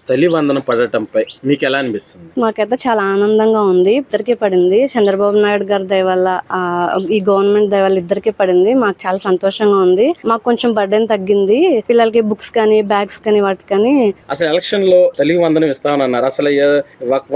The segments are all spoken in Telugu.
తల్లి వందనం పడటంపై మీకు ఎలా అనిపిస్తుంది? మాకైతే చాలా ఆనందంగా ఉంది. ఇద్దరికి పడింది. చంద్రబాబు నాయుడు గారి దయ వల్ల, ఈ గవర్నమెంట్ దయ వల్ల ఇద్దరికి పడింది. మాకు చాలా సంతోషంగా ఉంది. మాకు కొంచెం బర్డెన్ తగ్గింది. పిల్లలకి బుక్స్ కానీ బ్యాగ్స్ కానీ వాటి కానీ. అసలు ఎలక్షన్ లో తల్లి వందనం ఇస్తామన్నారు. అసలు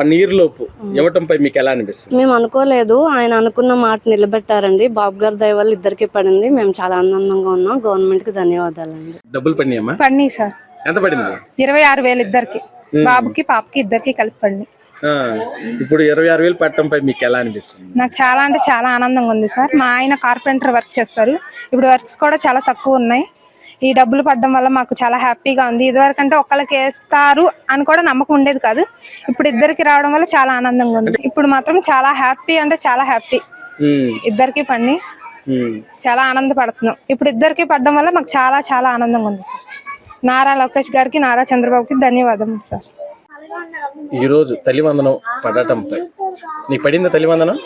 1 year లోపు ఇవ్వటంపై మీకు ఎలా అనిపిస్తుంది? మేము అనుకోలేదు. ఆయన అనుకున్న మాట నిలబెట్టారండి. బాబు గారి దయ వల్ల ఇద్దరికి పడింది. మేము చాలా ఆనందంగా ఉన్నాం. గవర్నమెంట్ కి ధన్యవాదాలండి. డబ్బులు పడినాయమ్మా? పడినాయి సార్. ఎంత పడింది? 26,000 ఇద్దరికి, బాబుకి పాపకి ఇద్దరికి కలిపి పడినాయి. ఇప్పుడు 26,000 పట్టడంపై మీకు ఎలా అనిపిస్తుంది? నాకు చాలా అంటే చాలా ఆనందంగా ఉంది సార్. మా ఆయన కార్పెంటర్ వర్క్ చేస్తారు. ఇప్పుడు వర్క్స్ కూడా చాలా తక్కువ ఉన్నాయి. ఈ డబ్బులు పడడం వల్ల మాకు చాలా హ్యాపీగా ఉంది. ఇదివరకంటే ఒకళ్ళకి వేస్తారు అని కూడా నమ్మకం ఉండేది కాదు. ఇప్పుడు ఇద్దరికి రావడం వల్ల చాలా ఆనందంగా ఉంది. ఇప్పుడు మాత్రం చాలా హ్యాపీ అంటే చాలా హ్యాపీ. ఇద్దరికి పడి చాలా ఆనందపడుతున్నాం. ఇప్పుడు ఇద్దరికి పడడం వల్ల మాకు చాలా చాలా ఆనందంగా ఉంది సార్. నారా లోకేష్ గారికి, నారా చంద్రబాబుకి ధన్యవాదములు సార్. ఈ రోజు తల్లి వందనం పడటంపై నీకు పడింది తల్లి వందనం?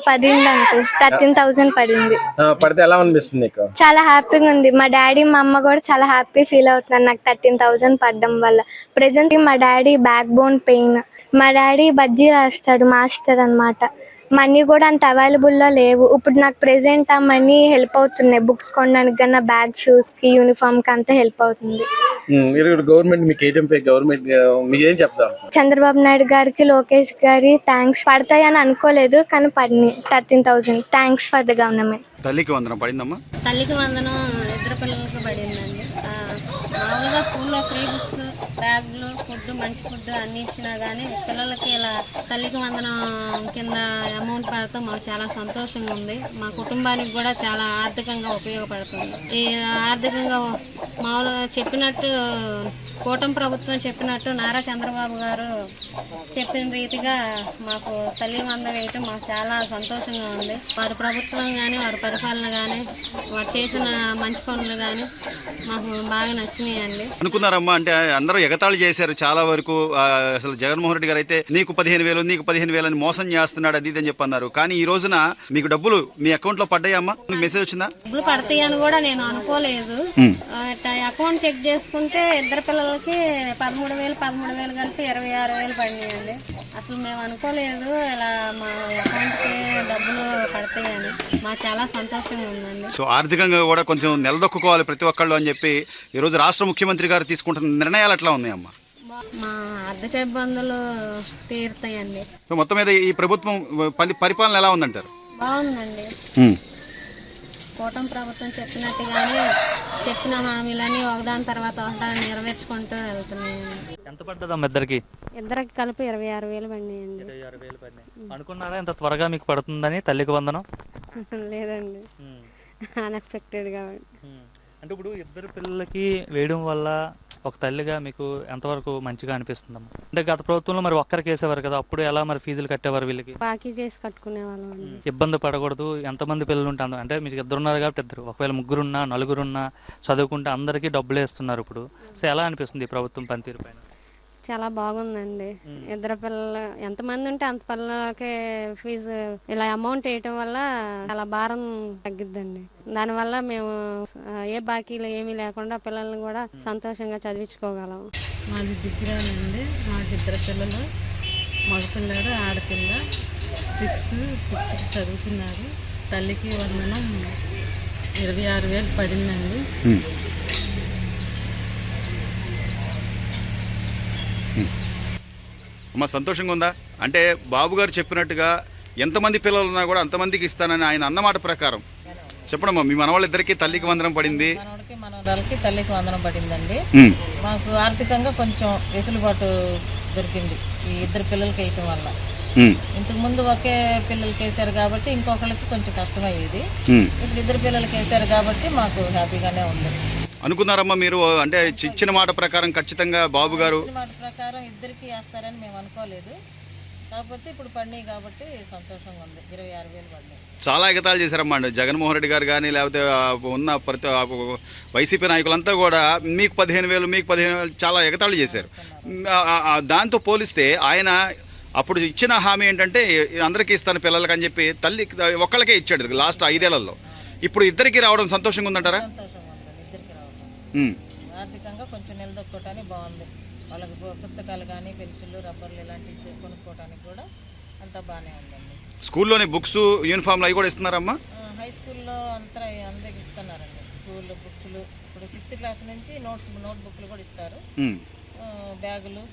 పడింది అంకుల్. 13,000 పడింది. పడితే ఎలా అనిపిస్తుంది నీకు? చాలా హ్యాపీగా ఉంది. మా డాడీ మా అమ్మ కూడా చాలా హ్యాపీ ఫీల్ అవుతున్నారు నాకు 13,000 పడడం వల్ల. ప్రెసెంట్ మా డాడీ బ్యాక్ బోన్ పెయిన్. మా డాడీ బజ్జీ రాస్తాడు, మాస్టర్ అన్నమాట. మనీ కూడా అంత అవైలబుల్లో లేవు. ఇప్పుడు నాకు ప్రెసెంట్ ఆ మనీ హెల్ప్ అవుతున్నాయి. బుక్స్ కొనడానికి కన్నా బ్యాగ్, షూస్ కి, యూనిఫామ్ కి అంతా హెల్ప్ అవుతుంది. గవర్నమెంట్ మీకు గవర్నమెంట్ మీకు ఏం చెప్తాం? చంద్రబాబు నాయుడు గారికి, లోకేష్ గారి థ్యాంక్స్. పడతాయని అనుకోలేదు కానీ పడినాయి 13,000. Thanks for the government. తల్లికి వందనం పడిందమ్మా? తల్లికి వందనం ఇద్దరు పిల్లలకి పడిందండి. మామూలుగా స్కూల్లో ఫ్రీ బుక్స్, బ్యాగులు, ఫుడ్, మంచి ఫుడ్ అన్ని ఇచ్చినా కానీ పిల్లలకి ఇలా తల్లికి వందనం కింద అమౌంట్ పడతాం మాకు చాలా సంతోషంగా ఉంది. మా కుటుంబానికి కూడా చాలా ఆర్థికంగా ఉపయోగపడుతుంది. ఈ ఆర్థికంగా మామూలుగా చెప్పినట్టు కూటమి ప్రభుత్వం చెప్పినట్టు నారా చంద్రబాబు గారు చెప్పిన రీతిగా మాకు తల్లి వందనం వేయటం మాకు చాలా సంతోషంగా ఉంది. వారి ప్రభుత్వం కానీ, వారి పరిపాలన కానీ, వారు చేసిన మంచి పనులు కానీ మాకు బాగా నచ్చినాయండి. అనుకున్నారమ్మా? అంటే అందరూ ఎగతాళి చేశారు చాలా వరకు. అసలు జగన్మోహన్ రెడ్డి గారు అయితే నీకు 15,000 నీకు 15,000 అని మోసం చేస్తున్నాడు అది అని చెప్పన్నారు. కానీ ఈ రోజున మీకు డబ్బులు మీ అకౌంట్ లో పడ్డాయమ్మా? మెసేజ్ వచ్చిందా? డబ్బులు పడతాయని కూడా నేను అనుకోలేదు. అకౌంట్ చెక్ చేసుకుంటే ఇద్దరు పిల్లలకి 13,000 కలిపి 26,000 పడినాయండి. అసలు మేము అనుకోలేదు ఇలా మా అకౌంట్ కి డబ్బులు పడతాయని. మాకు చాలా సంతోషంగా ఉందండి. సో ఆర్థికంగా కూడా కొంచెం నిలదొక్కుకోవాలి ప్రతి ఒక్కళ్ళు అని చెప్పి ఈ రోజు రాష్ట్ర ముఖ్యమంత్రి గారు తీసుకుంటున్న నిర్ణయాలు ఎట్లా ఉన్నాయమ్మా? మా ఆర్థిక ఇబ్బందులు తీరుతాయండి. మొత్తం మీద ఈ ప్రభుత్వం పరిపాలన ఎలా ఉందంటారు? బాగుందండి. కూటమి ప్రభుత్వం చెప్పినట్టుగానే చెప్పిన హామీలని ఒకదాని తర్వాత ఒకదాన్ని నెరవేర్చుకుంటూ వెళ్తున్నాయండి. ఎంత పడ్డదమ్మా ఇద్దరికి? ఇద్దరికి కలిపి 26,000 పడినాయండి. 26,000 పడినాయి. అనుకున్నారా ఇంత త్వరగా మీకు పడుతుందని తల్లికి వందనం? లేదండి, అన్ఎక్స్పెక్టెడ్ గా. అంటే ఇప్పుడు ఇద్దరు పిల్లలకి వేయడం వల్ల ఒక తల్లిగా మీకు ఎంతవరకు మంచిగా అనిపిస్తుందమ్మా? అంటే గత ప్రభుత్వంలో మరి ఒక్కరికి వేసేవారు కదా, అప్పుడు ఎలా మరి ఫీజులు కట్టేవారు వీళ్ళకి? బాకీ చేసి కట్టుకునే వాళ్ళం. ఇబ్బంది పడకూడదు. ఎంతమంది పిల్లలు ఉంటే అంటే మీకు ఇద్దరు ఉన్నారు కాబట్టి ఇద్దరు, ఒకవేళ ముగ్గురున్నా నలుగురున్నా చదువుకుంటే అందరికీ డబ్బులు వేస్తున్నారు ఇప్పుడు. సో ఎలా అనిపిస్తుంది ఈ ప్రభుత్వం పనితీరు పైన? చాలా బాగుందండి. ఇద్దరు పిల్లలు ఎంతమంది ఉంటే అంత పిల్లలకి ఫీజు ఇలా అమౌంట్ వేయటం వల్ల చాలా భారం తగ్గిద్దండి. దానివల్ల మేము ఏ బాకీలు ఏమీ లేకుండా పిల్లల్ని కూడా సంతోషంగా చదివించుకోగలం. మాది డిగ్రీనండి. మాకు ఇద్దరు పిల్లలు, మగపిల్లాడు, ఆడపిల్ల. 6th, 5th చదువుతున్నారు. తల్లికి వందనం 26,000 పడిందండి. అమ్మ సంతోషంగా ఉందా? అంటే బాబు గారు చెప్పినట్టుగా ఎంతమంది పిల్లలు ఉన్నా కూడా అంతమందికి ఇస్తానని ఆయన అన్నమాట ప్రకారం చెప్పడమ్మా. మీ మనవాళ్ళిద్దరికి తల్లికి వందనం పడింది, మనవరాలకి తల్లికి వందనం పడిందండి. మాకు ఆర్థికంగా కొంచెం వెసులుబాటు దొరికింది ఈ ఇద్దరు పిల్లలకి వేయటం వల్ల. ఇంతకు ముందు ఒకే పిల్లలకి వేసారు కాబట్టి ఇంకొకరికి కొంచెం కష్టమయ్యేది. ఇప్పుడు ఇద్దరు పిల్లలకి వేసారు కాబట్టి మాకు హ్యాపీగానే ఉంది. అనుకున్నారమ్మా మీరు? అంటే ఇచ్చిన మాట ప్రకారం ఖచ్చితంగా బాబు గారు మాట ప్రకారం ఇద్దరికి వేస్తారని మేము అనుకోలేదు. కాకపోతే ఇప్పుడు పడినాయి కాబట్టి సంతోషంగా ఉంది. 26,000 పడినాయి. చాలా ఎగతాళి చేశారమ్మా జగన్మోహన్ రెడ్డి గారు కానీ లేకపోతే ఉన్న ప్రతి వైసీపీ నాయకులంతా కూడా మీకు 15,000 మీకు 15,000 చాలా ఎగతాళి చేశారు. దాంతో పోలిస్తే ఆయన అప్పుడు ఇచ్చిన హామీ ఏంటంటే అందరికీ ఇస్తాను పిల్లలకి అని చెప్పి తల్లి ఒక్కళ్ళకే ఇచ్చాడు లాస్ట్ 5 ఏళ్లలో. ఇప్పుడు ఇద్దరికి రావడం సంతోషంగా ఉందంటారా? ఆర్థికంగా కొంచెం నిలదొక్కటానికి బాగుంది. వాళ్ళకి పుస్తకాలు కానీ పెన్సిళ్ళు రబ్బర్లు ఇలాంటివి కొనుక్కోవడానికి కూడా అంతా బాగానే ఉందండి. స్కూల్లోని బుక్స్ యూనిఫామ్లు అవి కూడా ఇస్తున్నారమ్మా? హై స్కూల్లో అందరికి ఇస్తున్నారండి. స్కూల్ బుక్స్లు ఇప్పుడు 6th క్లాస్ నుంచి నోట్ బుక్లు కూడా ఇస్తారు. బ్యాగులు,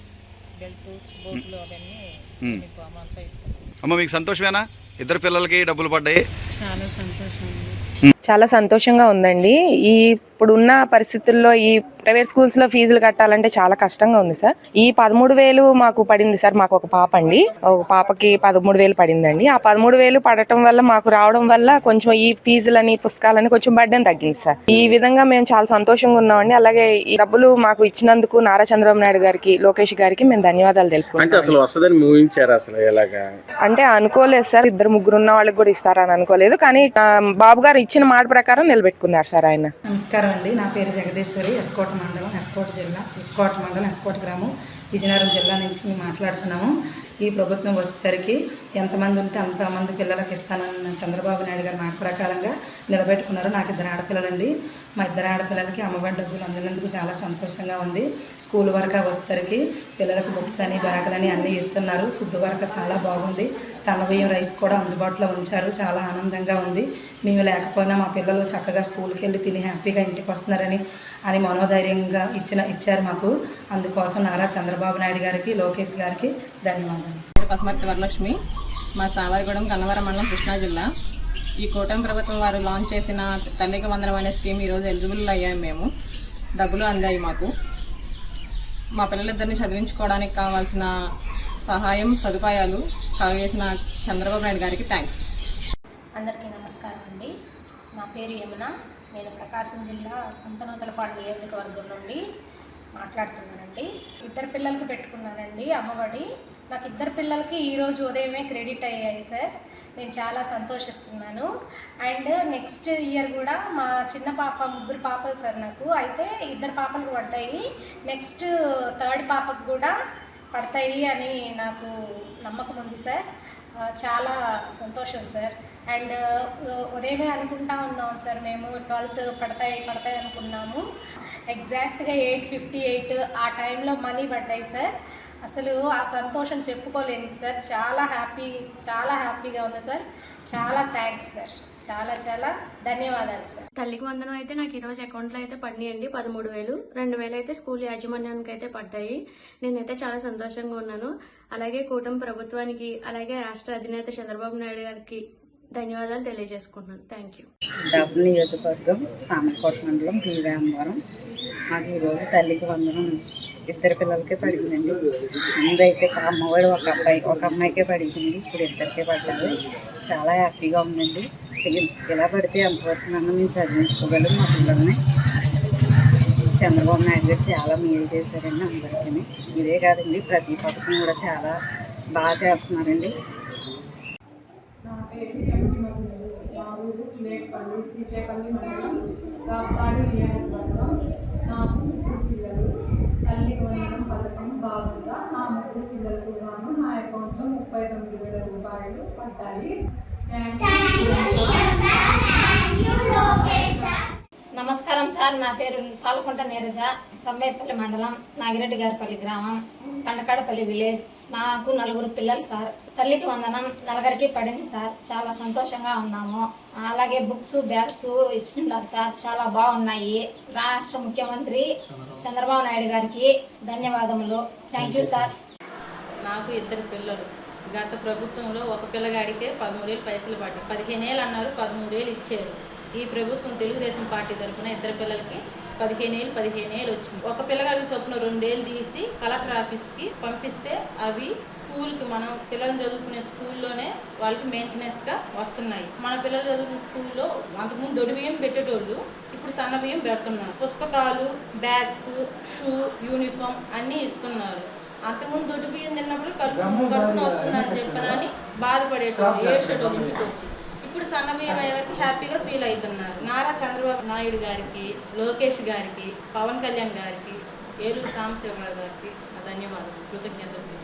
బెల్ట్, బోట్లు అవన్నీ యూనిఫామ్ అంతా ఇస్తారు. అమ్మ మీకు సంతోషమేనా? ఇద్దరు పిల్లలకి డబ్బులు పడ్డాయి. చాలా సంతోషం ఉంది. చాలా సంతోషంగా ఉందండి. ఇప్పుడున్న పరిస్థితుల్లో ఈ ప్రైవేట్ స్కూల్స్లో ఫీజులు కట్టాలంటే చాలా కష్టంగా ఉంది సార్. ఈ 13,000 మాకు పడింది సార్. మాకు ఒక పాప అండి, ఒక పాపకి 13,000 పడిందండి. ఆ 13,000 పడటం వల్ల మాకు రావడం వల్ల కొంచెం ఈ ఫీజులని పుస్తకాలని కొంచెం బర్డెన్ తగ్గింది సార్. ఈ విధంగా మేము చాలా సంతోషంగా ఉన్నామండి. అలాగే ఈ డబ్బులు మాకు ఇచ్చినందుకు నారా చంద్రబాబు నాయుడు గారికి, లోకేష్ గారికి మేము ధన్యవాదాలు తెలుపుకుంటాం. అసలు వస్తుందని ఊహించారు అసలు ఎలాగా? అంటే అనుకోలేదు సార్, 2-3 ఉన్న వాళ్ళకి కూడా ఇస్తారని అనుకోలేదు. కానీ బాబు గారు ఇచ్చిన మాట ప్రకారం నిలబెట్టుకున్నారు సార్ ఆయన. నమస్కారం అండి, నా పేరు జగదీశ్వరి. ఎస్కోట మండలం, ఎస్కోట జిల్లా, ఎస్కోట మండలం, ఎస్కోట గ్రామం, విజయనగరం జిల్లా నుంచి మేము మాట్లాడుతున్నాము. ఈ ప్రభుత్వం వచ్చేసరికి ఎంతమంది ఉంటే అంతమంది పిల్లలకి ఇస్తానన్న చంద్రబాబు నాయుడు గారు మాట ప్రకారంగా నిలబెట్టుకున్నారు. నాకు 2 ఆడపిల్లలండి. మా 2 ఆడపిల్లలకి అమ్మఒడి డబ్బులు అందినందుకు చాలా సంతోషంగా ఉంది. స్కూల్ వరకు వచ్చేసరికి పిల్లలకు బుక్స్ అని, బ్యాగులని అన్నీ ఇస్తున్నారు. ఫుడ్ వరకు చాలా బాగుంది. సన్నబియ్యం, రైస్ కూడా అందుబాటులో ఉంచారు. చాలా ఆనందంగా ఉంది. మేము లేకపోయినా మా పిల్లలు చక్కగా స్కూల్కి వెళ్ళి తిని హ్యాపీగా ఇంటికి వస్తున్నారని మనోధైర్యంగా ఇచ్చారు మాకు. అందుకోసం నారా చంద్రబాబు నాయుడు గారికి, లోకేష్ గారికి ధన్యవాదాలు. పసుమర్తి వరలక్ష్మి, మా సావరిగూడెం, కన్నవరం మండలం, కృష్ణా జిల్లా. ఈ కూటమి ప్రభుత్వం వారు లాంచ్ చేసిన తల్లికి వందనం అనే స్కీమ్ ఈరోజు ఎలిజిబుల్ అయ్యాము. మేము డబ్బులు అందాయి మాకు. మా పిల్లలిద్దరిని చదివించుకోవడానికి కావాల్సిన సహాయం, సదుపాయాలు కలిగేసిన చంద్రబాబు నాయుడు గారికి థ్యాంక్స్. అందరికీ నమస్కారం అండి. నా పేరు యమున. నేను ప్రకాశం జిల్లా సంతనూతలపాడు నియోజకవర్గం నుండి మాట్లాడుతున్నానండి. 2 పిల్లలకి పెట్టుకున్నానండి అమ్మఒడి. నాకు 2 పిల్లలకి ఈరోజు ఉదయమే క్రెడిట్ అయ్యాయి సార్. నేను చాలా సంతోషిస్తున్నాను. అండ్ నెక్స్ట్ ఇయర్ కూడా మా చిన్న పాప, 3 పాపలు సార్ నాకు. అయితే 2 పాపలకు పడ్డాయి. నెక్స్ట్ 3rd పాపకు కూడా పడతాయి అని నాకు నమ్మకం ఉంది సార్. చాలా సంతోషం సార్. అండ్ ఉదయమే అనుకుంటా ఉన్నాం సార్, మేము 12th పడతాయి అనుకున్నాము. ఎగ్జాక్ట్గా 8:58 ఆ టైంలో మనీ పడ్డాయి సార్. అసలు ఆ సంతోషం చెప్పుకోలేను సార్. చాలా హ్యాపీగా ఉంది సార్. చాలా థ్యాంక్స్ సార్. చాలా ధన్యవాదాలు సార్. తల్లికి వందనం అయితే నాకు ఈరోజు అకౌంట్లో అయితే పడినాయండి 13,000. 2,000 అయితే స్కూల్ యాజమాన్యానికి అయితే పడ్డాయి. నేనైతే చాలా సంతోషంగా ఉన్నాను. అలాగే కూటమి ప్రభుత్వానికి, అలాగే రాష్ట్ర అధినేత చంద్రబాబు నాయుడు గారికి ధన్యవాదాలు తెలియజేసుకుంటున్నాను. Thank you. డబ్బు నియోజకవర్గం, సామర్లకోట మండలం, రామవరం. మాకు ఈరోజు తల్లికి వందనం 2 పిల్లలకే పడిందండి. ముందైతే అమ్మఒడి ఒక అమ్మాయికే పడింది, ఇప్పుడు 2కే పడ్డారు. చాలా హ్యాపీగా ఉందండి. ఇలా పడితే ఎంతవరకు నన్ను మేము చదివించుకోగలం మా పిల్లల్ని. చంద్రబాబు నాయుడు గారు చాలా మేలు చేశారండి అందరికీ. ఇదే కాదండి, ప్రతి పథకం కూడా చాలా బాగా చేస్తున్నారండి. నా పేరు మా ఊరు లేపల్లి, సీతేపల్లి మండలం, రాప్తాడి నియోజకవర్గం. నా 3 పిల్లలు తల్లికి వందనం పథకం భాగంగా నా 3 పిల్లలకు గాను నా అకౌంట్లో 39,000 రూపాయలు పడ్డాయి. నమస్కారం సార్. నా పేరు పాలకుంట నీరజ, సమ్మేపల్లి మండలం, నాగిరెడ్డి గారిపల్లి గ్రామం, పండకాడపల్లి విలేజ్. నాకు 4 పిల్లలు సార్. తల్లికి వందనం 4కి పడింది సార్. చాలా సంతోషంగా ఉన్నాము. అలాగే బుక్స్, బ్యాగ్స్ ఇచ్చిన్నారు సార్. చాలా బాగున్నాయి. రాష్ట్ర ముఖ్యమంత్రి చంద్రబాబు నాయుడు గారికి ధన్యవాదములు. Thank you sir. నాకు 2 పిల్లలు. గత ప్రభుత్వంలో ఒక పిల్లగాడికే 13,000 పైసలు పడ్డాయి. 15 ఏళ్ళు అన్నారు, 13,000 ఇచ్చారు. ఈ ప్రభుత్వం తెలుగుదేశం పార్టీ తరఫున 2 పిల్లలకి 15 ఏళ్ళు వచ్చింది. ఒక పిల్లగాడికి చొప్పున 2 ఏళ్ళు తీసి కలెక్టర్ ఆఫీస్కి పంపిస్తే అవి స్కూల్కి, మనం పిల్లలు చదువుకునే స్కూల్లోనే వాళ్ళకి మెయింటెనెన్స్గా వస్తున్నాయి. మన పిల్లలు చదువుకునే స్కూల్లో అంతకుముందు దొడి బియ్యం పెట్టేటోళ్ళు, ఇప్పుడు సన్న బియ్యం పెడుతున్నారు. పుస్తకాలు, బ్యాగ్స్, షూ, యూనిఫామ్ అన్నీ ఇస్తున్నారు. అంతకుముందు దొడ్డు బియ్యం తిన్నప్పుడు కడుపున వస్తుందని చెప్పనని బాధపడేటోళ్ళు, ఏడ్చేటోళ్ళు ఇంటికి వచ్చి. ఇప్పుడు సన్న బియ్యం అయ్యేవారికి హ్యాపీగా ఫీల్ అవుతున్నారు. నారా చంద్రబాబు నాయుడు గారికి, లోకేష్ గారికి, పవన్ కళ్యాణ్ గారికి, ఏలూరు సాంబశివరావు గారికి ధన్యవాదాలు, కృతజ్ఞతలు.